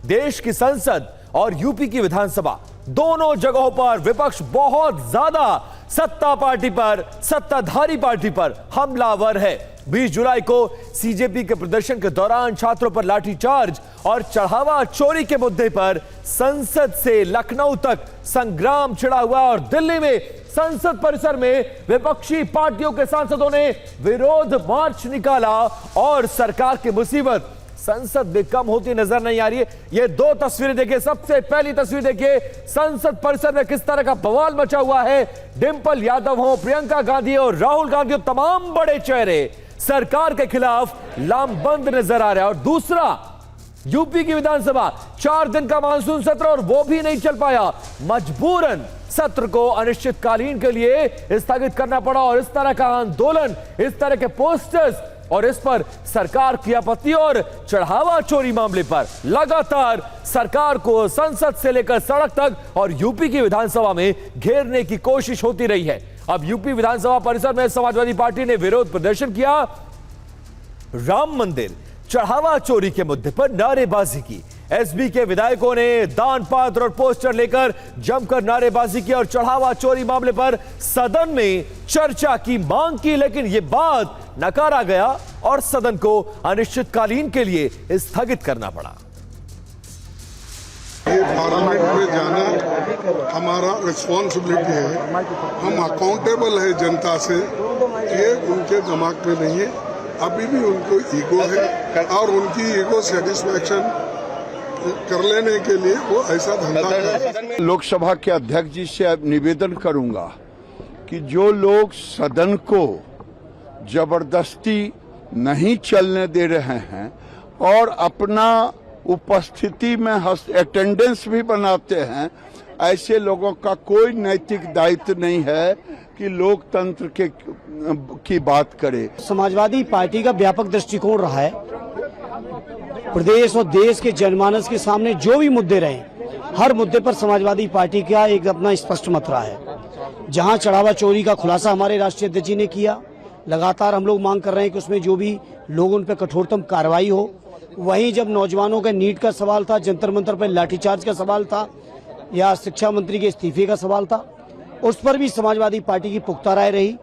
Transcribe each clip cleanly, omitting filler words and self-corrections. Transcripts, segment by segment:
देश की संसद और यूपी की विधानसभा दोनों जगहों पर विपक्ष बहुत ज्यादा सत्ता पार्टी पर, सत्ताधारी पार्टी पर हमलावर है। 20 जुलाई को सीजेपी के प्रदर्शन के दौरान छात्रों पर लाठीचार्ज और चढ़ावा चोरी के मुद्दे पर संसद से लखनऊ तक संग्राम छिड़ा हुआ और दिल्ली में संसद परिसर में विपक्षी पार्टियों के सांसदों ने विरोध मार्च निकाला और सरकार की मुसीबत संसद में कम होती नजर नहीं आ रही है। ये दो तस्वीरें देखिए। सबसे पहली तस्वीर देखिए, संसद परिसर में किस तरह का बवाल मचा हुआ है। डिंपल यादव हो, प्रियंका गांधी और राहुल गांधी, तमाम बड़े चेहरे सरकार के खिलाफ लामबंद नजर आ रहे हैं। और दूसरा, यूपी की विधानसभा 4 दिन का मानसून सत्र और वो भी नहीं चल पाया। मजबूरन सत्र को अनिश्चितकालीन के लिए स्थगित करना पड़ा और इस तरह का आंदोलन, इस तरह के पोस्टर्स और इस पर सरकार की आपत्ति और चढ़ावा चोरी मामले पर लगातार सरकार को संसद से लेकर सड़क तक और यूपी की विधानसभा में घेरने की कोशिश होती रही है। अब यूपी विधानसभा परिसर में समाजवादी पार्टी ने विरोध प्रदर्शन किया। राम मंदिर चढ़ावा चोरी के मुद्दे पर नारेबाजी की। एसबी के विधायकों ने दान पात्र और पोस्टर लेकर जमकर नारेबाजी की और चढ़ावा चोरी मामले पर सदन में चर्चा की मांग की, लेकिन यह बात नकारा गया और सदन को अनिश्चितकालीन के लिए स्थगित करना पड़ा। ये पार्लियामेंट में जाना हमारा रिस्पॉन्सिबिलिटी है। हम अकाउंटेबल है जनता से, ये उनके दिमाग में नहीं है। अभी भी उनको ईगो है और उनकी ईगो सेटिस्फैक्शन कर लेने के लिए वो ऐसा धंधा है। लोकसभा के अध्यक्ष जी से अब निवेदन करूंगा कि जो लोग सदन को जबरदस्ती नहीं चलने दे रहे हैं और अपना उपस्थिति में अटेंडेंस भी बनाते हैं, ऐसे लोगों का कोई नैतिक दायित्व नहीं है कि लोकतंत्र की बात करे। समाजवादी पार्टी का व्यापक दृष्टिकोण रहा है। प्रदेश और देश के जनमानस के सामने जो भी मुद्दे रहे, हर मुद्दे पर समाजवादी पार्टी का एक अपना स्पष्ट मत रहा है। जहां चढ़ावा चोरी का खुलासा हमारे राष्ट्रीय अध्यक्ष जी ने किया, लगातार हम लोग मांग कर रहे हैं कि उसमें जो भी लोग उन पर कठोरतम कार्रवाई हो। वहीं जब नौजवानों के नीट का सवाल था, जंतर मंतर पर लाठीचार्ज का सवाल था या शिक्षा मंत्री के इस्तीफे का सवाल था, उस पर भी समाजवादी पार्टी की पुख्ता राय रही।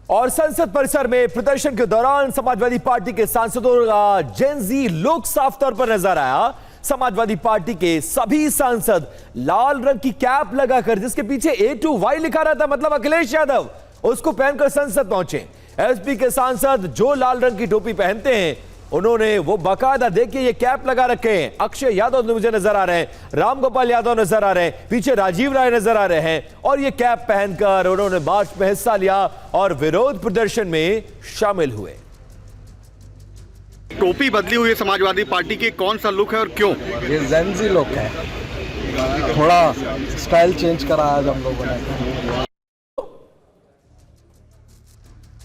और संसद परिसर में प्रदर्शन के दौरान समाजवादी पार्टी के सांसदों का जेनजी लुक साफ तौर पर नजर आया। समाजवादी पार्टी के सभी सांसद लाल रंग की कैप लगाकर, जिसके पीछे A2Y लिखा रहता, मतलब अखिलेश यादव, उसको पहनकर संसद पहुंचे। एसपी के सांसद जो लाल रंग की टोपी पहनते हैं, उन्होंने वो बाकायदा देखिए ये कैप लगा रखे हैं। अक्षय यादव मुझे नजर आ रहे हैं, रामगोपाल यादव नजर आ रहे हैं, पीछे राजीव राय नजर आ रहे हैं और ये कैप पहनकर उन्होंने मार्च में हिस्सा लिया और विरोध प्रदर्शन में शामिल हुए। टोपी बदली हुई है समाजवादी पार्टी की, कौन सा लुक है और क्यों? ये जेनजी लुक है, थोड़ा स्टाइल चेंज करा आज हम लोगों ने।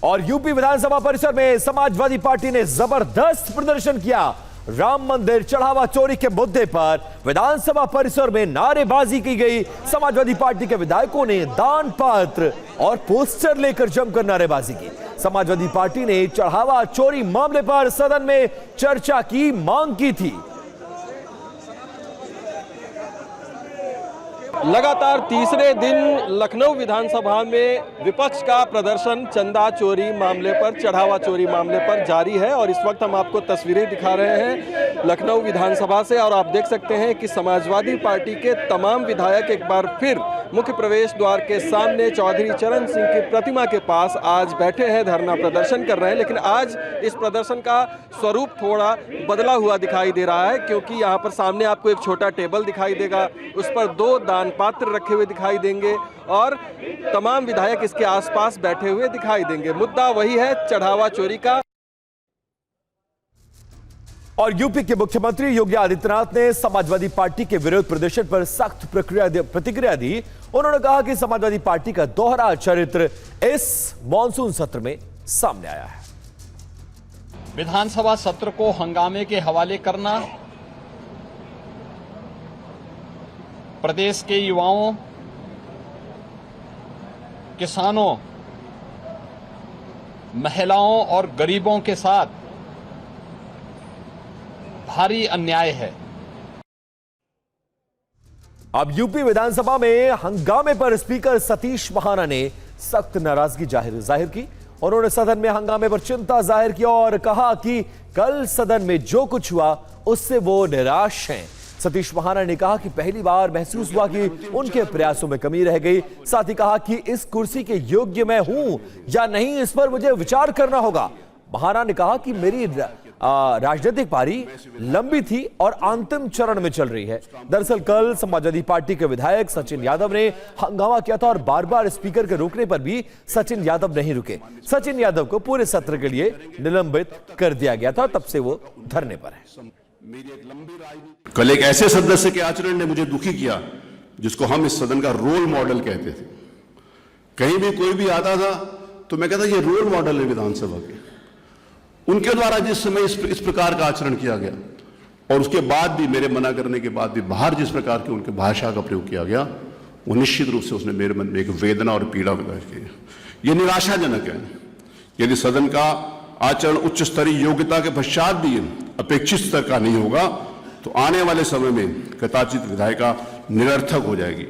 और यूपी विधानसभा परिसर में समाजवादी पार्टी ने जबरदस्त प्रदर्शन किया। राम मंदिर चढ़ावा चोरी के मुद्दे पर विधानसभा परिसर में नारेबाजी की गई। समाजवादी पार्टी के विधायकों ने दान पात्र और पोस्टर लेकर जमकर नारेबाजी की। समाजवादी पार्टी ने चढ़ावा चोरी मामले पर सदन में चर्चा की मांग की थी। लगातार तीसरे दिन लखनऊ विधानसभा में विपक्ष का प्रदर्शन चंदा चोरी मामले पर, चढ़ावा चोरी मामले पर जारी है और इस वक्त हम आपको तस्वीरें दिखा रहे हैं लखनऊ विधानसभा से और आप देख सकते हैं कि समाजवादी पार्टी के तमाम विधायक एक बार फिर मुख्य प्रवेश द्वार के सामने चौधरी चरण सिंह की प्रतिमा के पास आज बैठे हैं, धरना प्रदर्शन कर रहे हैं। लेकिन आज इस प्रदर्शन का स्वरूप थोड़ा बदला हुआ दिखाई दे रहा है, क्योंकि यहाँ पर सामने आपको एक छोटा टेबल दिखाई देगा, उस पर 2 दान पात्र रखे हुए दिखाई देंगे और तमाम विधायक इसके आसपास बैठे हुए दिखाई देंगे। मुद्दा वही है, चढ़ावा चोरी का। और यूपी के मुख्यमंत्री योगी आदित्यनाथ ने समाजवादी पार्टी के विरोध प्रदर्शन पर सख्त प्रतिक्रिया दी। उन्होंने कहा कि समाजवादी पार्टी का दोहरा चरित्र इस मॉनसून सत्र में सामने आया है। विधानसभा सत्र को हंगामे के हवाले करना, प्रदेश के युवाओं, किसानों, महिलाओं और गरीबों के साथ भारी अन्याय है। अब यूपी विधानसभा में हंगामे पर स्पीकर सतीश महाना ने सख्त नाराजगी जाहिर की। उन्होंने सदन में हंगामे पर चिंता जाहिर की और कहा कि कल सदन में जो कुछ हुआ उससे वो निराश हैं। सतीश महाना ने कहा कि पहली बार महसूस हुआ कि उनके प्रयासों में कमी रह गई। साथ ही कहा कि इस कुर्सी के योग्य मैं हूं या नहीं, इस पर मुझे विचार करना होगा। महाना ने कहा कि मेरी राजनीतिक पारी लंबी थी और अंतिम चरण में चल रही है। दरअसल कल समाजवादी पार्टी के विधायक सचिन यादव ने हंगामा किया था और बार बार स्पीकर के रोकने पर भी सचिन यादव नहीं रुके। सचिन यादव को पूरे सत्र के लिए निलंबित कर दिया गया था, तब से वो धरने पर है। कल एक ऐसे सदस्य के आचरण ने मुझे दुखी किया जिसको हम इस सदन का रोल मॉडल कहते थे। कहीं भी कोई भी आता था तो मैं कहता ये रोल मॉडल है विधानसभा के। उनके द्वारा जिस समय इस प्रकार का आचरण किया गया और उसके बाद भी मेरे मना करने के बाद भी बाहर जिस प्रकार की उनके भाषा का प्रयोग किया गया, वो निश्चित रूप से उसने मेरे मन में एक वेदना और पीड़ा पैदा की। यह निराशाजनक है। यदि सदन का आचरण उच्च स्तरीय योग्यता के पश्चात भी अपेक्षित स्तर का नहीं होगा तो आने वाले समय में कदाचित विधायिका निरर्थक हो जाएगी।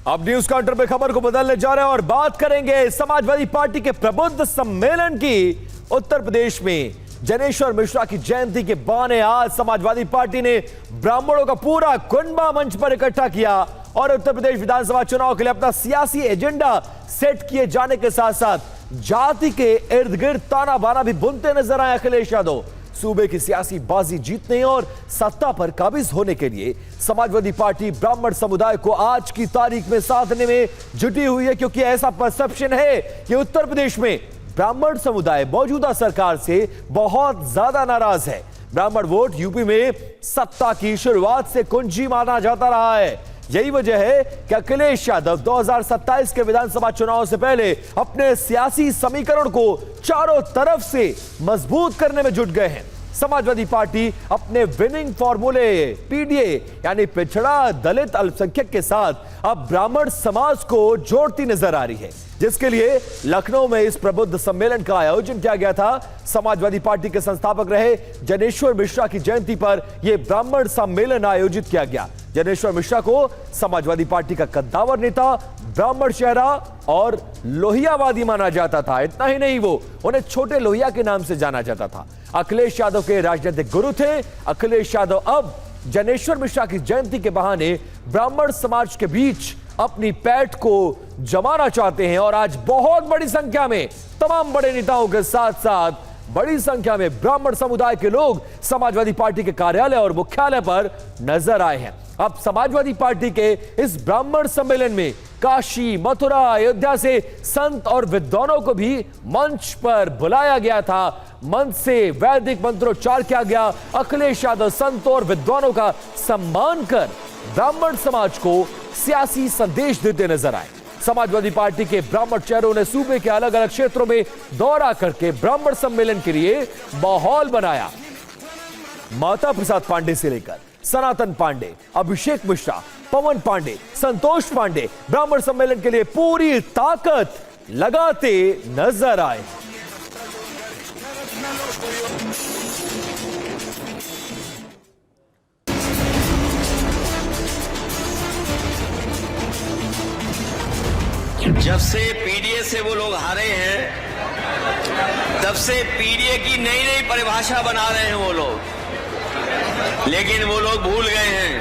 अब न्यूज काउंटर पे खबर को बदलने जा रहे हैं और बात करेंगे समाजवादी पार्टी के प्रबुद्ध सम्मेलन की। उत्तर प्रदेश में जनेश्वर मिश्रा की जयंती के बहाने आज समाजवादी पार्टी ने ब्राह्मणों का पूरा कुनबा मंच पर इकट्ठा किया और उत्तर प्रदेश विधानसभा चुनाव के लिए अपना सियासी एजेंडा सेट किए जाने के साथ साथ जाति के इर्द गिर्द ताना बाना भी बुनते नजर आए अखिलेश यादव। सूबे की सियासी बाजी जीतने और सत्ता पर काबिज होने के लिए समाजवादी पार्टी ब्राह्मण समुदाय को आज की तारीख में साधने में जुटी हुई है, क्योंकि ऐसा परसेप्शन है कि उत्तर प्रदेश में ब्राह्मण समुदाय मौजूदा सरकार से बहुत ज्यादा नाराज है। ब्राह्मण वोट यूपी में सत्ता की शुरुआत से कुंजी माना जाता रहा है। यही वजह है कि अखिलेश यादव 2027 के विधानसभा चुनाव से पहले अपने सियासी समीकरण को चारों तरफ से मजबूत करने में जुट गए हैं। समाजवादी पार्टी अपने विनिंग फॉर्मूले पीडीए यानी पिछड़ा दलित अल्पसंख्यक के साथ अब ब्राह्मण समाज को जोड़ती नजर आ रही है, जिसके लिए लखनऊ में इस प्रबुद्ध सम्मेलन का आयोजन किया गया था। समाजवादी पार्टी के संस्थापक रहे जनेश्वर मिश्रा की जयंती पर यह ब्राह्मण सम्मेलन आयोजित किया गया। जनेश्वर मिश्रा को समाजवादी पार्टी का कद्दावर नेता, ब्राह्मण चेहरा और लोहियावादी माना जाता था। इतना ही नहीं, वो उन्हें छोटे लोहिया के नाम से जाना जाता था। अखिलेश यादव के राजनीतिक गुरु थे। अखिलेश यादव अब जनेश्वर मिश्रा की जयंती के बहाने ब्राह्मण समाज के बीच अपनी पैठ को जमाना चाहते हैं और आज बहुत बड़ी संख्या में तमाम बड़े नेताओं के साथ साथ बड़ी संख्या में ब्राह्मण समुदाय के लोग समाजवादी पार्टी के कार्यालय और मुख्यालय पर नजर आए हैं। अब समाजवादी पार्टी के इस ब्राह्मण सम्मेलन में काशी, मथुरा, अयोध्या से संत और विद्वानों को भी मंच पर बुलाया गया था। मंच से वैदिक मंत्रोच्चार किया गया। अखिलेश यादव संतों और विद्वानों का सम्मान कर ब्राह्मण समाज को सियासी संदेश देते नजर आए। समाजवादी पार्टी के ब्राह्मण चेहरों ने सूबे के अलग अलग क्षेत्रों में दौरा करके ब्राह्मण सम्मेलन के लिए माहौल बनाया। माता प्रसाद पांडे से लेकर सनातन पांडे, अभिषेक मिश्रा, पवन पांडे, संतोष पांडे ब्राह्मण सम्मेलन के लिए पूरी ताकत लगाते नजर आए। जब से पीडीए से वो लोग हारे हैं, तब से पीडीए की नई नई परिभाषा बना रहे हैं वो लोग। लेकिन वो लोग भूल गए हैं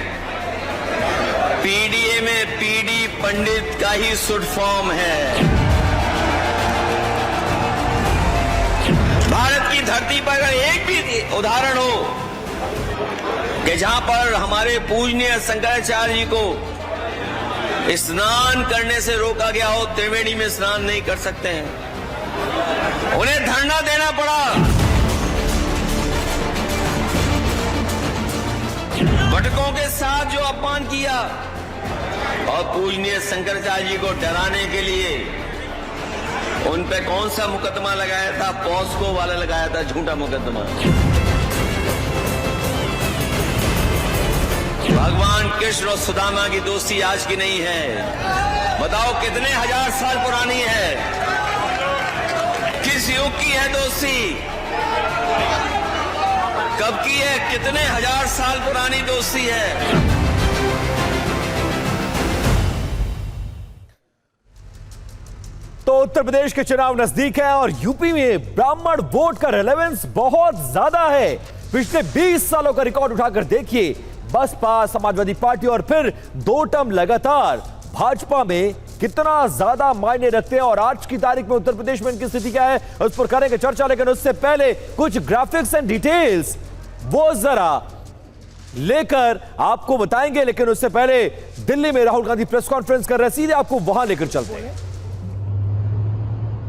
पीडीए में पीडी पंडित का ही शुड फॉर्म है। भारत की धरती पर अगर एक भी उदाहरण हो कि जहां पर हमारे पूजनीय शंकराचार्य जी को स्नान करने से रोका गया हो, त्रिवेणी में स्नान नहीं कर सकते हैं, उन्हें धरना देना पड़ा। भटकों के साथ जो अपमान किया और पूजनीय शंकराचार्य जी को डराने के लिए उन पे कौन सा मुकदमा लगाया था? पॉस्को वाला लगाया था, झूठा मुकदमा। भगवान कृष्ण और सुदामा की दोस्ती आज की नहीं है। बताओ कितने हजार साल पुरानी है, किस युग की है दोस्ती? कब की है, कितने हजार साल पुरानी दोस्ती है। तो उत्तर प्रदेश के चुनाव नजदीक है और यूपी में ब्राह्मण वोट का रेलेवेंस बहुत ज्यादा है। पिछले 20 सालों का रिकॉर्ड उठाकर देखिए, बसपा, समाजवादी पार्टी और फिर 2 टर्म लगातार भाजपा में कितना ज्यादा मायने रखते हैं। और आज की तारीख में उत्तर प्रदेश में इनकी स्थिति क्या है उस पर करेंगे चर्चा, लेकिन उससे पहले कुछ ग्राफिक्स एंड डिटेल्स वो जरा लेकर आपको बताएंगे। लेकिन उससे पहले दिल्ली में राहुल गांधी प्रेस कॉन्फ्रेंस कर रहे हैं, सीधे आपको वहां लेकर चलते हैं।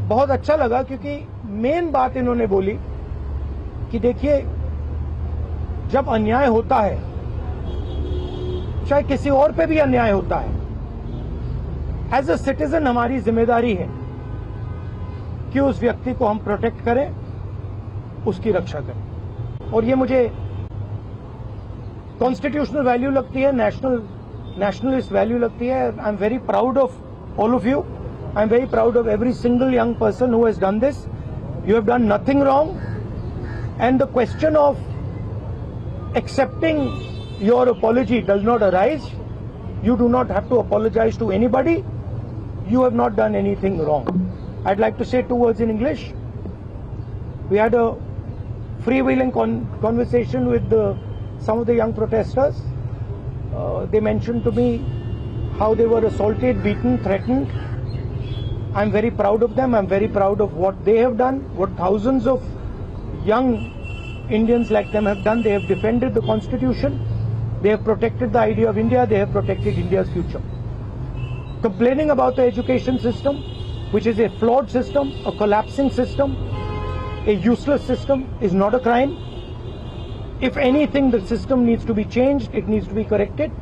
बहुत अच्छा लगा क्योंकि मेन बात इन्होंने बोली कि देखिए, जब अन्याय होता है, चाहे किसी और पे भी अन्याय होता है, एज अ सिटीजन हमारी जिम्मेदारी है कि उस व्यक्ति को हम प्रोटेक्ट करें, उसकी रक्षा करें। और ये मुझे कॉन्स्टिट्यूशनल वैल्यू लगती है, नेशनलिस्ट वैल्यू लगती है। I am very proud of all of you. I'm very proud of every single young person who has done this. You have done nothing wrong. And the question of accepting your apology does not arise. You do not have to apologize to anybody. You have not done anything wrong. I'd like to say 2 words in English. We had a freewheeling conversation with some of the young protesters. They mentioned to me how they were assaulted, beaten, threatened. I'm very proud of them. I'm very proud of what they have done, what thousands of young Indians like them have done. They have defended the Constitution. They have protected the idea of India. They have protected India's future. Complaining about the education system, which is a flawed system, a collapsing system, a useless system, is not a crime. If anything, the system needs to be changed. It needs to be corrected.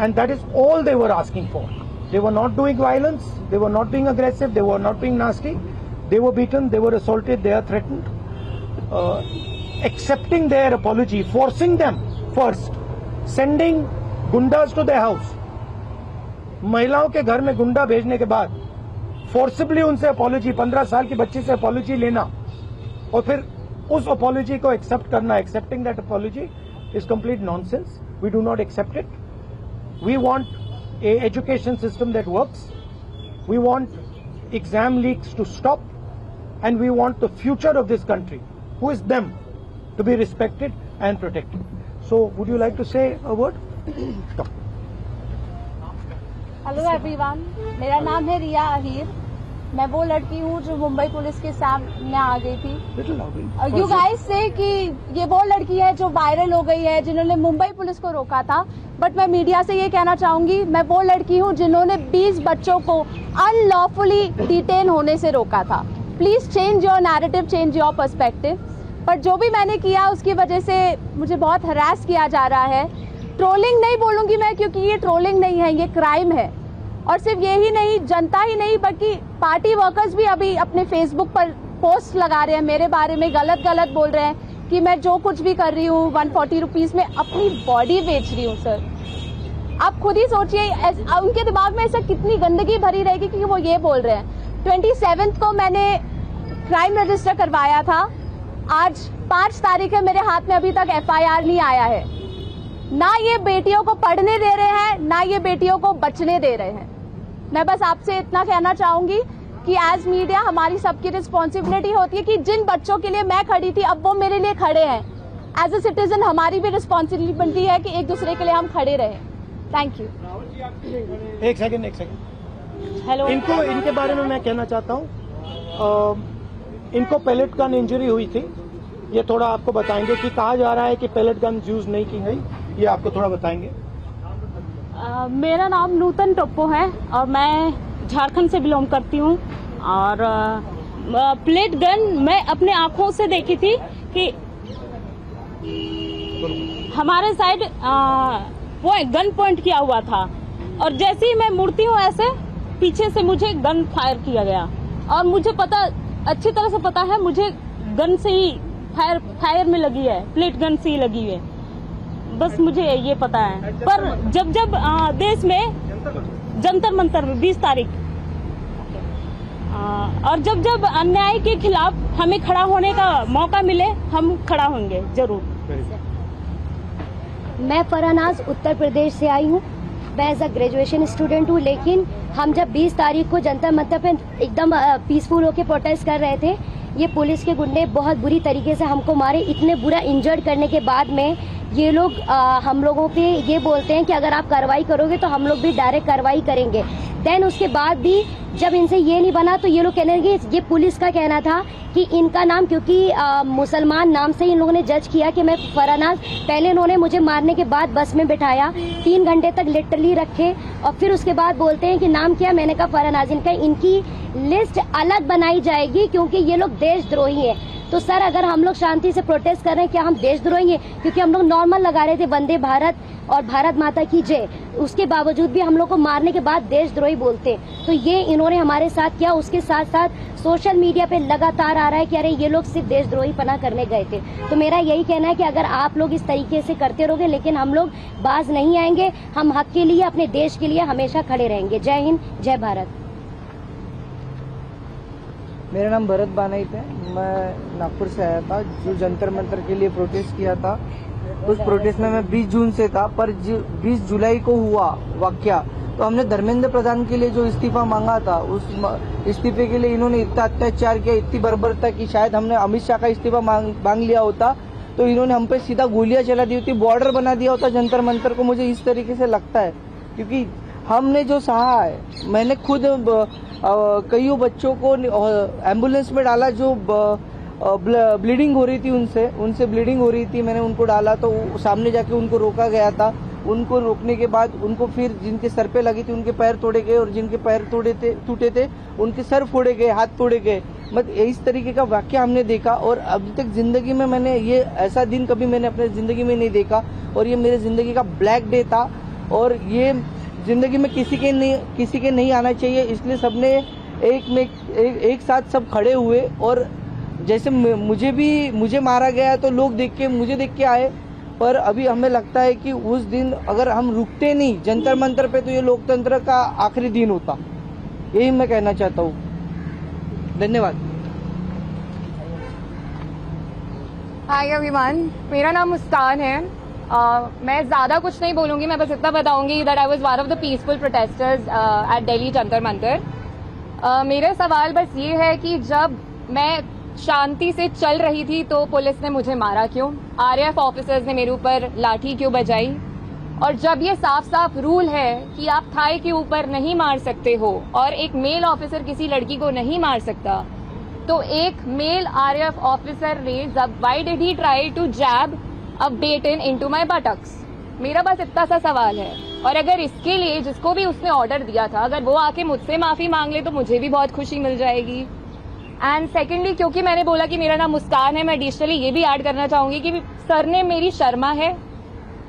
And that is all they were asking for. They were not doing violence, they were not being aggressive, they were not being nasty. They were beaten, they were assaulted, they are threatened. Accepting their apology, forcing them first, sending gundas to their house. महिलाओं के घर में गुंडा भेजने के बाद forcibly उनसे apology, 15 साल की बच्ची से अपॉलॉजी लेना और फिर उस अपॉलॉजी को एक्सेप्ट करना, accepting that apology is complete nonsense. We do not accept it. We want a education system that works. We want exam leaks to stop, and we want the future of this country, who is them, to be respected and protected. So would you like to say a word? Hello everyone, मेरा नाम है रिया अहीर. मैं वो लड़की हूँ जो Mumbai police के सामने आ गई थी. यू गाइस से कि ये वो लड़की है जो वायरल हो गई है, जिन्होंने मुंबई पुलिस को रोका था. बट मैं मीडिया से ये कहना चाहूंगी, मैं वो लड़की हूँ जिन्होंने 20 बच्चों को अनलॉफुली डिटेन होने से रोका था. Please change your narrative, change your perspective. पर जो भी मैंने किया उसकी वजह से मुझे बहुत हरास किया जा रहा है. ट्रोलिंग नहीं बोलूंगी मैं, क्योंकि ये ट्रोलिंग नहीं है, ये क्राइम है. और सिर्फ यही नहीं, जनता ही नहीं बल्कि पार्टी वर्कर्स भी अभी अपने फेसबुक पर पोस्ट लगा रहे हैं, मेरे बारे में गलत बोल रहे हैं कि मैं जो कुछ भी कर रही हूँ 140 रुपीज में अपनी बॉडी बेच रही हूँ. सर आप खुद ही सोचिए, उनके दिमाग में ऐसा कितनी गंदगी भरी रहेगी कि वो ये बोल रहे हैं. 27 को मैंने क्राइम रजिस्टर करवाया था. आज 5 तारीख है, मेरे हाथ में अभी तक FIR नहीं आया है. ना ये बेटियों को पढ़ने दे रहे हैं, ना ये बेटियों को बचने दे रहे हैं. मैं बस आपसे इतना कहना चाहूंगी कि एज मीडिया हमारी सबकी रिस्पॉन्सिबिलिटी होती है कि जिन बच्चों के लिए मैं खड़ी थी अब वो मेरे लिए खड़े हैं. एज अ सिटीजन हमारी भी रिस्पॉन्सिबिलिटी है कि एक दूसरे के लिए हम खड़े रहें. Thank you. एक सेकंड. हेलो. इनके बारे में मैं कहना चाहता हूँ. इनको पैलेट गन इंजरी हुई थी. ये थोड़ा आपको बताएंगे कि कहा जा रहा है कि पैलेट गन यूज नहीं की गई. ये आपको थोड़ा बताएंगे. मेरा नाम नूतन टोप्पो है और मैं झारखंड से बिलोंग करती हूँ. और प्लेट गन मैं अपने आंखों से देखी थी कि हमारे साइड वो गन पॉइंट किया हुआ था और जैसे ही मैं मुड़ती हूँ ऐसे पीछे से मुझे गन फायर किया गया. और मुझे पता, अच्छी तरह से पता है, मुझे गन से ही फायर में लगी है, प्लेट गन से ही लगी है. बस मुझे ये पता है. पर जब देश में जंतर मंतर में 20 तारीख और जब जब अन्याय के खिलाफ हमें खड़ा होने का मौका मिले हम खड़ा होंगे जरूर। मैं फरहनाज उत्तर प्रदेश से आई हूँ। मैं एज अ ग्रेजुएशन स्टूडेंट हूँ, लेकिन हम जब 20 तारीख को जंतर मंतर पे एकदम पीसफुल होकर प्रोटेस्ट कर रहे थे, ये पुलिस के गुंडे बहुत बुरी तरीके से हमको मारे। इतने बुरा इंजर्ड करने के बाद में ये लोग हम लोगों पे ये बोलते हैं कि अगर आप कार्रवाई करोगे तो हम लोग भी डायरेक्ट कार्रवाई करेंगे। देन उसके बाद भी जब इनसे ये नहीं बना तो ये लोग कहने लगे, ये पुलिस का कहना था कि इनका नाम क्योंकि मुसलमान नाम से इन लोगों ने जज किया कि मैं फरहनाज। पहले इन्होंने मुझे मारने के बाद बस में बिठाया, 3 घंटे तक लिटरली रखे और फिर उसके बाद बोलते हैं कि नाम क्या। मैंने कहा फरहनाज। इनकी लिस्ट अलग बनाई जाएगी क्योंकि ये लोग देशद्रोही हैं। तो सर अगर हम लोग शांति से प्रोटेस्ट कर रहे हैं, क्या हम देशद्रोही हैं? क्योंकि हम लोग नॉर्मल लगा रहे थे वंदे भारत और भारत माता की जय, उसके बावजूद भी हम लोग को मारने के बाद देशद्रोही बोलते। तो ये इन्होंने हमारे साथ किया। उसके साथ साथ सोशल मीडिया पे लगातार आ रहा है कि अरे ये लोग सिर्फ देशद्रोही पना करने गए थे। तो मेरा यही कहना है कि अगर आप लोग इस तरीके से करते रहोगे, लेकिन हम लोग बाज नहीं आएंगे। हम हक के लिए, अपने देश के लिए हमेशा खड़े रहेंगे। जय हिंद, जय भारत। मेरा नाम भरत बानाइत है। मैं नागपुर से आया था जो जंतर मंतर के लिए प्रोटेस्ट किया था। उस प्रोटेस्ट में मैं 20 जून से था, पर 20 जुलाई को हुआ वाकया तो हमने धर्मेंद्र प्रधान के लिए जो इस्तीफा मांगा था, उस इस्तीफे के लिए इन्होंने इतना अत्याचार किया, इतनी बर्बरता की। शायद हमने अमित शाह का इस्तीफा मांग लिया होता तो इन्होंने हम पे सीधा गोलियां चला दी होती, बॉर्डर बना दिया होता जंतर मंतर को। मुझे इस तरीके से लगता है क्योंकि हमने जो सहा है, मैंने खुद कईयों बच्चों को एम्बुलेंस में डाला जो ब्लीडिंग हो रही थी, उनसे ब्लीडिंग हो रही थी। मैंने उनको डाला तो सामने जाके उनको रोका गया था। उनको रोकने के बाद उनको फिर जिनके सर पे लगी थी उनके पैर तोड़े गए और जिनके पैर टूटे थे उनके सर फोड़े गए, हाथ तोड़े गए। मतलब इस तरीके का वाक्य हमने देखा और अभी तक जिंदगी में मैंने ये ऐसा दिन कभी मैंने अपने जिंदगी में नहीं देखा और ये मेरे जिंदगी का ब्लैक डे था और ये जिंदगी में किसी के नहीं आना चाहिए। इसलिए सबने एक साथ सब खड़े हुए और जैसे मुझे मारा गया तो लोग मुझे देख के आए, पर अभी हमें लगता है कि उस दिन अगर हम रुकते नहीं जंतर मंतर पे तो ये लोकतंत्र का आखिरी दिन होता। यही मैं कहना चाहता हूँ। धन्यवाद। हाय एवरीवन, मेरा नाम मुस्कान है। मैं ज़्यादा कुछ नहीं बोलूँगी, मैं बस इतना बताऊँगी that I was one of the peaceful protesters at Delhi Jantar Mantar. मेरा सवाल बस ये है कि जब मैं शांति से चल रही थी तो पुलिस ने मुझे मारा क्यों? आरएएफ ऑफिसर्स ने मेरे ऊपर लाठी क्यों बजाई? और जब ये साफ साफ रूल है कि आप थाई के ऊपर नहीं मार सकते हो और एक मेल ऑफिसर किसी लड़की को नहीं मार सकता, तो एक मेल आरएएफ ऑफिसर ने why did he try to jab a baton into my buttocks? मेरा बस इतना सा सवाल है। और अगर इसके लिए जिसको भी उसने ऑर्डर दिया था अगर वो आके मुझसे माफी मांग ले तो मुझे भी बहुत खुशी मिल जाएगी। एंड सेकेंडली, क्योंकि मैंने बोला कि मेरा नाम मुस्कान है, मैं एडिशनली ये भी ऐड करना चाहूंगी कि सरनेम मेरी शर्मा है।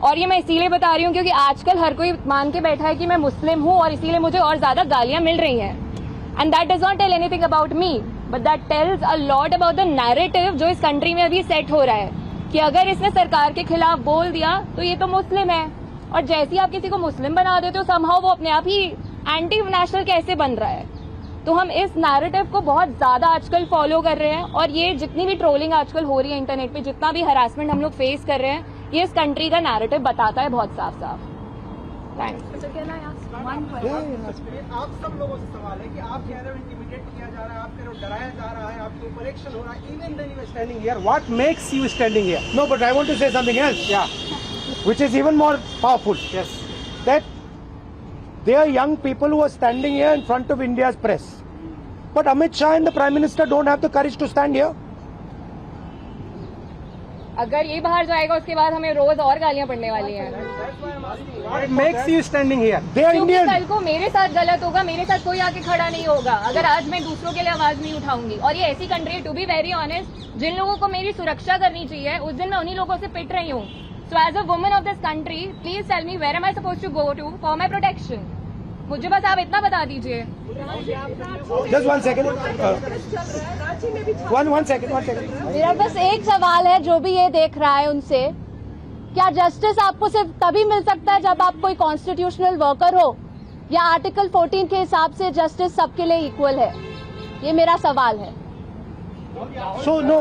और ये मैं इसीलिए बता रही हूँ क्योंकि आजकल हर कोई मान के बैठा है कि मैं मुस्लिम हूँ और इसीलिए मुझे और ज्यादा गालियां मिल रही हैं। And that does not tell anything about me, but that tells a lot about the narrative जो इस कंट्री में अभी सेट हो रहा है कि अगर इसने सरकार के खिलाफ बोल दिया तो ये तो मुस्लिम है, और जैसे ही आप किसी को मुस्लिम बना देते हो समहाउ वो अपने आप ही एंटी नेशनल कैसे बन रहा है। तो हम इस नैरेटिव को बहुत ज्यादा आजकल फॉलो कर रहे हैं और ये जितनी भी ट्रोलिंग आजकल हो रही है इंटरनेट पे, जितना भी हरासमेंट हम लोग फेस कर रहे हैं, ये इस कंट्री का नैरेटिव बताता है बहुत साफ साफ। थैंक्स। आप सब लोगों से सवाल है कि आप कह रहे हो इंटिमिडेट किया जा रहा है, आप कह रहे हो डराया जा रहा है, आपके ऊपर एक्शन हो रहा है, even then you are standing here, what makes you standing here? No, but I want to say something else, या, which is even more powerful. Yes, that there are young people who are standing here in front of India's press, but Amit Shah and the Prime Minister don't have the courage to stand here. अगर ये बाहर जाएगा उसके बाद हमें रोज और गालियां पड़ने वाली हैं। What makes you standing here? They are क्योंकि Indian. कल को मेरे साथ गलत होगा, मेरे साथ कोई आके खड़ा नहीं होगा अगर आज मैं दूसरों के लिए आवाज नहीं उठाऊंगी। और ये ऐसी country, to be very honest, जिन लोगों को मेरी सुरक्षा करनी चाहिए उस दिन मैं उन्हीं लोगों से पिट रही हूँ। So as a woman of this country, please tell me where am I supposed to go to for my protection? मुझे बस आप इतना बता दीजिए। Just 1 second. 1 second. मेरा बस एक सवाल है जो भी ये देख रहा है उनसे, क्या जस्टिस आपको सिर्फ तभी मिल सकता है जब आप कोई कॉन्स्टिट्यूशनल वर्कर हो, या आर्टिकल 14 के हिसाब से जस्टिस सबके लिए इक्वल है? ये मेरा सवाल है। So no,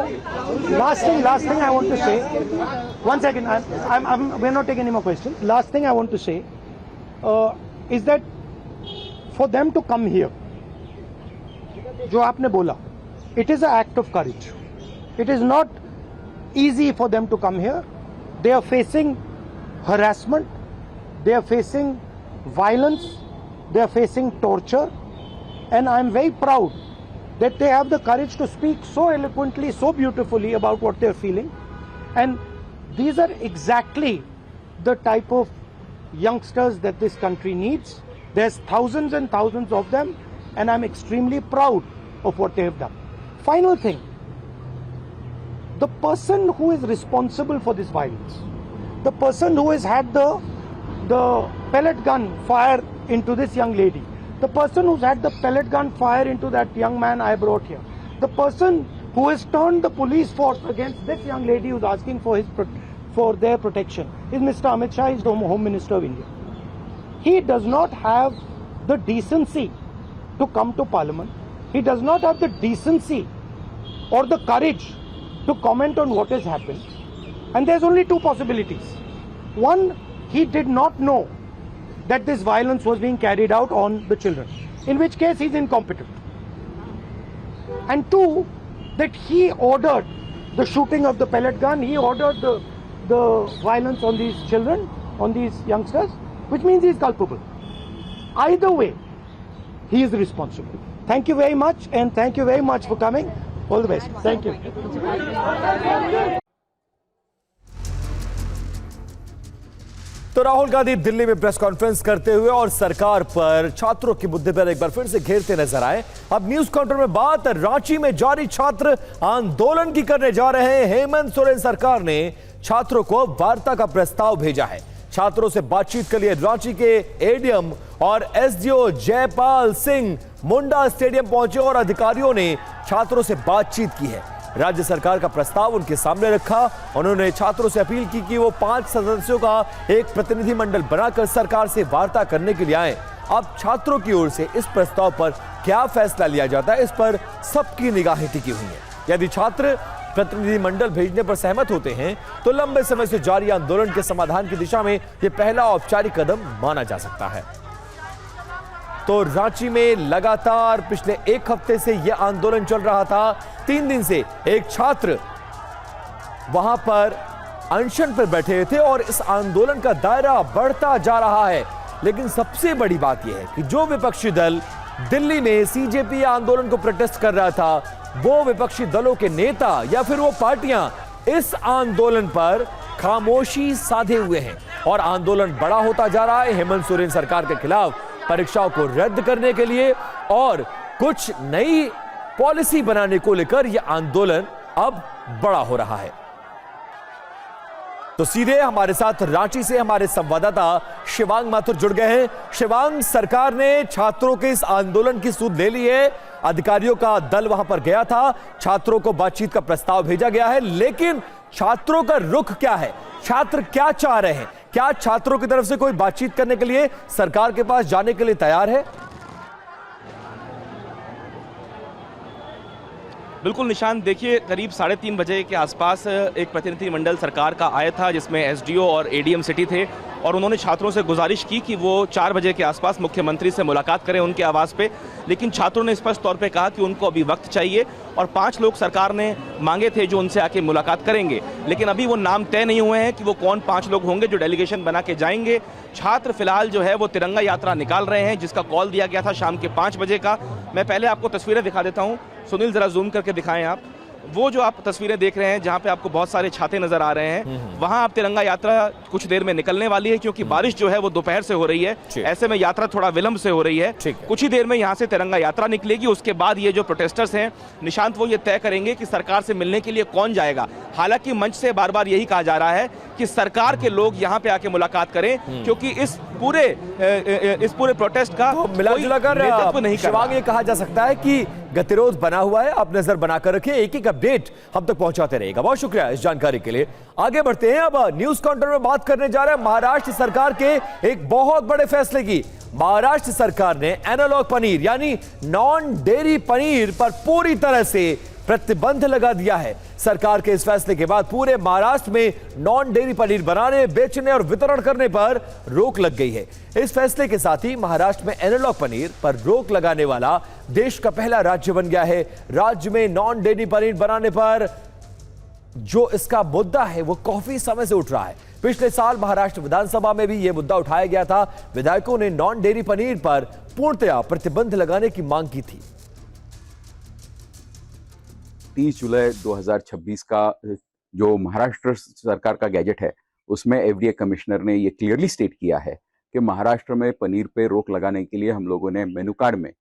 last thing I want to say. One second, we're not taking any more questions. Last thing I want to say is that for them to come here, जो आपने बोला, it is an act of courage. It is not easy for them to come here. They are facing harassment, they are facing violence, they are facing torture, and I am very proud that they have the courage to speak so eloquently, so beautifully about what they're feeling. And these are exactly the type of youngsters that this country needs. There's thousands and thousands of them, and I'm extremely proud of what they have done. Final thing, the person who is responsible for this violence, the person who has had the pellet gun fire into this young lady, the person who's had the pellet gun fire into that young man I brought here, the person who has turned the police force against this young lady who's asking for their protection is Mr. Amit Shah, is the Home Minister of India. He does not have the decency to come to Parliament. He does not have the decency or the courage to comment on what has happened. And there's only two possibilities. One, he did not know that this violence was being carried out on the children, in which case he's incompetent. And two, that he ordered the shooting of the pellet gun, he ordered the violence on these children, on these youngsters, which means he's culpable. Either way, he is responsible. Thank you very much, and thank you very much for coming. All the best. Thank you. तो राहुल गांधी दिल्ली में press conference करते हुए और सरकार पर छात्रों के मुद्दे पर एक बार फिर से घेरते नजर आए। अब न्यूज काउंटर में बात रांची में जारी छात्र आंदोलन की करने जा रहे हैं। हेमंत सोरेन सरकार ने छात्रों को वार्ता का प्रस्ताव भेजा है। छात्रों से बातचीत के लिए रांची के एडीएम और एसडीओ जयपाल सिंह मुंडा स्टेडियम पहुंचे और अधिकारियों ने छात्रों से बातचीत की है। राज्य सरकार का प्रस्ताव उनके सामने रखा। उन्होंने छात्रों से अपील की कि वो 5 सदस्यों का एक प्रतिनिधिमंडल बनाकर सरकार से वार्ता करने के लिए आए। अब छात्रों की ओर से इस प्रस्ताव पर क्या फैसला लिया जाता है, इस पर सबकी निगाहें टिकी हुई हैं। यदि छात्र प्रतिनिधिमंडल भेजने पर सहमत होते हैं तो लंबे समय से जारी आंदोलन के समाधान की दिशा में यह पहला औपचारिक कदम माना जा सकता है। तो रांची में लगातार पिछले एक हफ्ते से यह आंदोलन चल रहा था। 3 दिन से एक छात्र वहां पर अनशन पर बैठे थे और इस आंदोलन का दायरा बढ़ता जा रहा है। लेकिन सबसे बड़ी बात यह है कि जो विपक्षी दल दिल्ली में सीजेपी आंदोलन को प्रोटेस्ट कर रहा था, वो विपक्षी दलों के नेता या फिर वो पार्टियां इस आंदोलन पर खामोशी साधे हुए हैं और आंदोलन बड़ा होता जा रहा है। हेमंत सोरेन सरकार के खिलाफ परीक्षाओं को रद्द करने के लिए और कुछ नई पॉलिसी बनाने को लेकर यह आंदोलन अब बड़ा हो रहा है। तो सीधे हमारे साथ रांची से हमारे संवाददाता शिवांग माथुर जुड़ गए हैं। शिवांग, सरकार ने छात्रों के इस आंदोलन की सूद ले ली है। अधिकारियों का दल वहां पर गया था, छात्रों को बातचीत का प्रस्ताव भेजा गया है, लेकिन छात्रों का रुख क्या है? छात्र क्या चाह रहे हैं? क्या छात्रों की तरफ से कोई बातचीत करने के लिए सरकार के पास जाने के लिए तैयार है? बिल्कुल निशान, देखिए करीब 3:30 बजे के आसपास एक प्रतिनिधिमंडल सरकार का आया था जिसमें एसडीओ और एडीएम सिटी थे और उन्होंने छात्रों से गुजारिश की कि वो 4 बजे के आसपास मुख्यमंत्री से मुलाकात करें उनके आवास पे। लेकिन छात्रों ने स्पष्ट तौर पे कहा कि उनको अभी वक्त चाहिए और 5 लोग सरकार ने मांगे थे जो उनसे आके मुलाकात करेंगे, लेकिन अभी वो नाम तय नहीं हुए हैं कि वो कौन 5 लोग होंगे जो डेलीगेशन बना के जाएंगे। छात्र फिलहाल जो है वो तिरंगा यात्रा निकाल रहे हैं जिसका कॉल दिया गया था शाम के 5 बजे का। मैं पहले आपको तस्वीरें दिखा देता हूँ। सुनील, जरा जूम करके दिखाएं आप। वो जो आप तस्वीरें देख रहे हैं जहां पे आपको बहुत सारे छाते नजर आ रहे हैं, वहां आप तिरंगा यात्रा कुछ देर में निकलने वाली है क्योंकि बारिश जो है वो दोपहर से हो रही है। ऐसे में यात्रा थोड़ा विलंब से हो रही है। कुछ ही देर में यहां से तिरंगा यात्रा निकलेगी। उसके बाद ये जो प्रोटेस्टर्स हैं निशांत, वो ये तय करेंगे कि सरकार से मिलने के लिए कौन जाएगा। हालांकि मंच से बार बार यही कहा जा रहा है कि सरकार के लोग यहाँ पे आके मुलाकात करें क्योंकि इस पूरे प्रोटेस्ट का मिला-जुला कर नहीं शिवांग, ये कहा जा सकता है कि गतिरोध बना हुआ है। आप नजर बनाकर रखिए, एक एक अपडेट हम तक पहुंचाते रहेगा। बहुत शुक्रिया इस जानकारी के लिए। आगे बढ़ते हैं, अब न्यूज काउंटर में बात करने जा रहे हैं महाराष्ट्र सरकार के एक बहुत बड़े फैसले की। महाराष्ट्र सरकार ने एनालॉग पनीर यानी नॉन डेयरी पनीर पर पूरी तरह से प्रतिबंध लगा दिया है। सरकार के इस फैसले के बाद पूरे महाराष्ट्र में नॉन डेयरी पनीर बनाने, बेचने और वितरण करने पर रोक लग गई है। इस फैसले के साथ ही महाराष्ट्र में एनालॉग पनीर पर रोक लगाने वाला देश का पहला राज्य बन गया है। राज्य में नॉन डेयरी पनीर बनाने पर जो इसका मुद्दा है वो काफी समय से उठ रहा है। पिछले साल महाराष्ट्र विधानसभा में भी यह मुद्दा उठाया गया था। विधायकों ने नॉन डेयरी पनीर पर पूर्णतया प्रतिबंध लगाने की मांग की थी। 30 जुलाई 2026 का जो महाराष्ट्र सरकार का गैजेट है उसमें एफडीए कमिश्नर ने ये क्लियरली स्टेट किया है कि महाराष्ट्र में पनीर पे रोक लगाने के लिए हम लोगों ने मेनू कार्ड में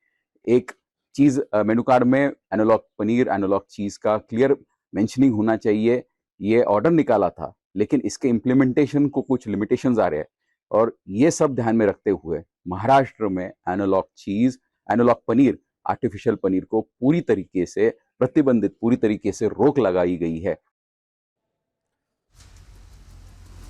एक चीज, मेनू कार्ड में एनालॉग पनीर, एनालॉग चीज का क्लियर मेंशनिंग होना चाहिए, ये ऑर्डर निकाला था। लेकिन इसके इम्प्लीमेंटेशन को कुछ लिमिटेशंस आ रहे हैं और ये सब ध्यान में रखते हुए महाराष्ट्र में एनालॉग चीज, एनालॉग पनीर, आर्टिफिशियल पनीर को पूरी तरीके से प्रतिबंधित, पूरी तरीके से रोक लगाई गई है।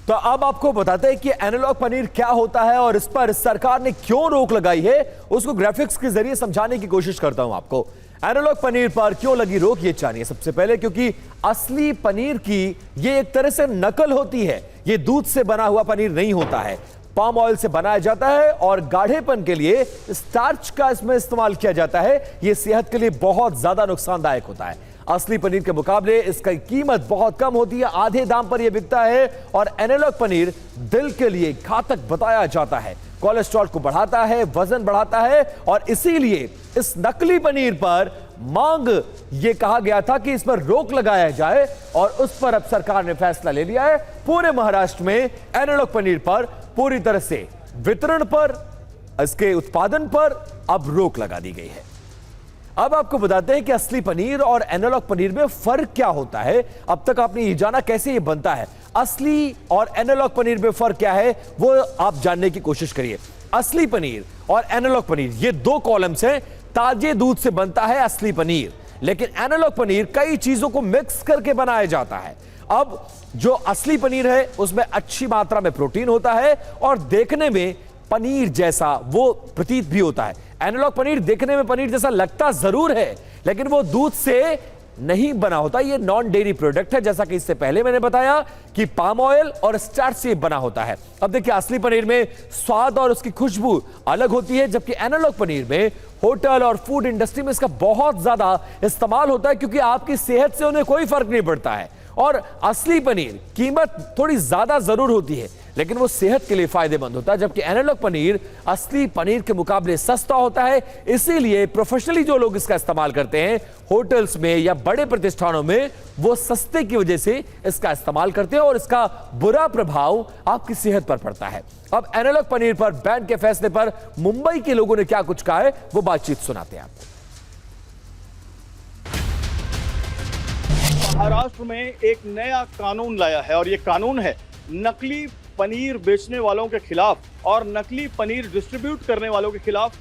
तो अब आपको बताते हैं कि एनालॉग पनीर क्या होता है और इस पर सरकार ने क्यों रोक लगाई है, उसको ग्राफिक्स के जरिए समझाने की कोशिश करता हूं आपको। एनालॉग पनीर पर क्यों लगी रोक, ये जानिए सबसे पहले। क्योंकि असली पनीर की ये एक तरह से नकल होती है। ये दूध से बना हुआ पनीर नहीं होता है, पाम ऑयल से बनाया जाता है और गाढ़ेपन के लिए स्टार्च का इसमें इस्तेमाल किया जाता है। यह सेहत के लिए बहुत ज्यादा नुकसानदायक होता है। असली पनीर के मुकाबले इसकी कीमत बहुत कम होती है, आधे दाम पर यह बिकता है। और एनालॉग पनीर दिल के लिए घातक बताया जाता है, कोलेस्ट्रॉल को बढ़ाता है, वजन बढ़ाता है और इसीलिए इस नकली पनीर पर मांग यह कहा गया था कि इस पर रोक लगाया जाए और उस पर अब सरकार ने फैसला ले लिया है। पूरे महाराष्ट्र में एनालॉग पनीर पर पूरी तरह से वितरण पर, इसके उत्पादन पर अब रोक लगा दी गई है। अब आपको बताते हैं कि असली पनीर और एनालॉग पनीर में फर्क क्या होता है। अब तक आपने ये जाना कैसे ये बनता है। असली और एनालॉग पनीर में फर्क क्या है वो आप जानने की कोशिश करिए। असली पनीर और एनालॉग पनीर ये दो कॉलम्स हैं। ताजे दूध से बनता है असली पनीर, लेकिन एनालॉग पनीर कई चीजों को मिक्स करके बनाया जाता है। अब जो असली पनीर है उसमें अच्छी मात्रा में प्रोटीन होता है और देखने में पनीर जैसा वो प्रतीत भी होता है। एनालॉग पनीर देखने में पनीर जैसा लगता जरूर है, लेकिन वो दूध से नहीं बना होता। ये नॉन डेयरी प्रोडक्ट है, जैसा कि इससे पहले मैंने बताया कि पाम ऑयल और स्टार्च से बना होता है। अब देखिए, असली पनीर में स्वाद और उसकी खुशबू अलग होती है, जबकि एनालॉग पनीर में होटल और फूड इंडस्ट्री में इसका बहुत ज्यादा इस्तेमाल होता है, क्योंकि आपकी सेहत से उन्हें कोई फर्क नहीं पड़ता है। और असली पनीर कीमत थोड़ी ज्यादा जरूर होती है, लेकिन वो सेहत के लिए फायदेमंद होता है, जबकि एनालॉग पनीर असली पनीर के मुकाबले सस्ता होता है। इसीलिए प्रोफेशनली जो लोग इसका इस्तेमाल करते हैं होटल्स में या बड़े प्रतिष्ठानों में, वो सस्ते की वजह से इसका इस्तेमाल करते हैं और इसका बुरा प्रभाव आपकी सेहत पर पड़ता है। अब एनालॉग पनीर पर बैन के फैसले पर मुंबई के लोगों ने क्या कुछ कहा है वो बातचीत सुनाते हैं आपको। महाराष्ट्र में एक नया कानून लाया है और ये कानून है नकली पनीर बेचने वालों के खिलाफ और नकली पनीर डिस्ट्रीब्यूट करने वालों के खिलाफ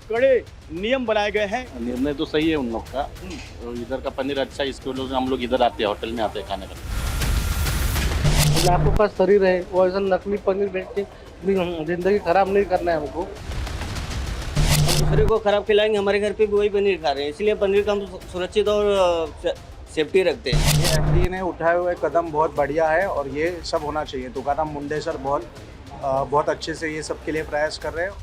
कड़े नियम बनाए गए हैं। निर्णय तो सही है उन लोग का, तो इधर का पनीर अच्छा है, इसके वजह से हम लोग इधर आते हैं, होटल में आते हैं खाने का। आपके पास शरीर है वो ऐसा नकली पनीर बेच के जिंदगी खराब नहीं करना है हमको। हम दूसरे को खराब खिलाएंगे, हमारे घर पे भी वही पनीर खा रहे हैं, इसलिए पनीर का हम सुरक्षित और सेफ्टी रखते हैं। ये एफडीए ने उठाए हुए कदम बहुत बढ़िया है और ये सब होना चाहिए। तुकाराम मुंडे सर बहुत अच्छे से ये सब के लिए प्रयास कर रहे हैं।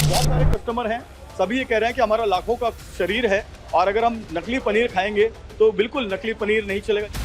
बहुत सारे कस्टमर हैं, सभी ये कह रहे हैं कि हमारा लाखों का शरीर है और अगर हम नकली पनीर खाएंगे तो बिल्कुल नकली पनीर नहीं चलेगा।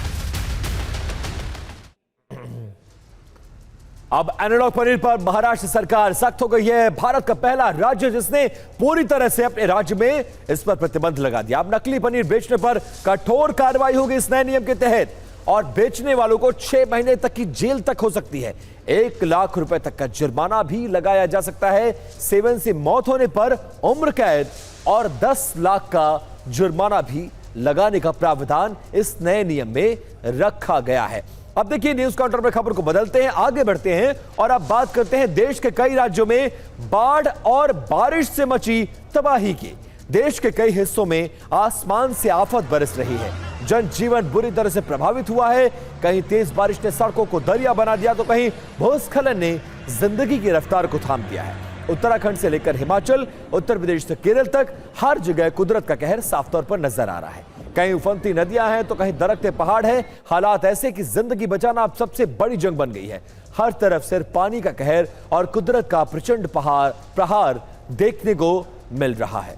अब एनालॉग पनीर पर महाराष्ट्र सरकार सख्त हो गई है। भारत का पहला राज्य जिसने पूरी तरह से अपने राज्य में इस पर प्रतिबंध लगा दिया। अब नकली पनीर बेचने पर कठोर कार्रवाई होगी इस नए नियम के तहत और बेचने वालों को 6 महीने तक की जेल तक हो सकती है। 1 लाख रुपए तक का जुर्माना भी लगाया जा सकता है। सेवन से मौत होने पर उम्र कैद और 10 लाख का जुर्माना भी लगाने का प्रावधान इस नए नियम में रखा गया है। अब देखिए, न्यूज काउंटर में खबर को बदलते हैं, आगे बढ़ते हैं और अब बात करते हैं देश के कई राज्यों में बाढ़ और बारिश से मची तबाही की। देश के कई हिस्सों में आसमान से आफत बरस रही है, जनजीवन बुरी तरह से प्रभावित हुआ है। कहीं तेज बारिश ने सड़कों को दरिया बना दिया तो कहीं भूस्खलन ने जिंदगी की रफ्तार को थाम दिया है। उत्तराखंड से लेकर हिमाचल, उत्तर प्रदेश से केरल तक हर जगह कुदरत का कहर साफ तौर पर नजर आ रहा है। कहीं उफनती नदियां हैं तो कहीं दरकते पहाड़ हैं। हालात ऐसे कि जिंदगी बचाना अब सबसे बड़ी जंग बन गई है। हर तरफ सिर्फ पानी का कहर और कुदरत का प्रचंड प्रहार देखने को मिल रहा है।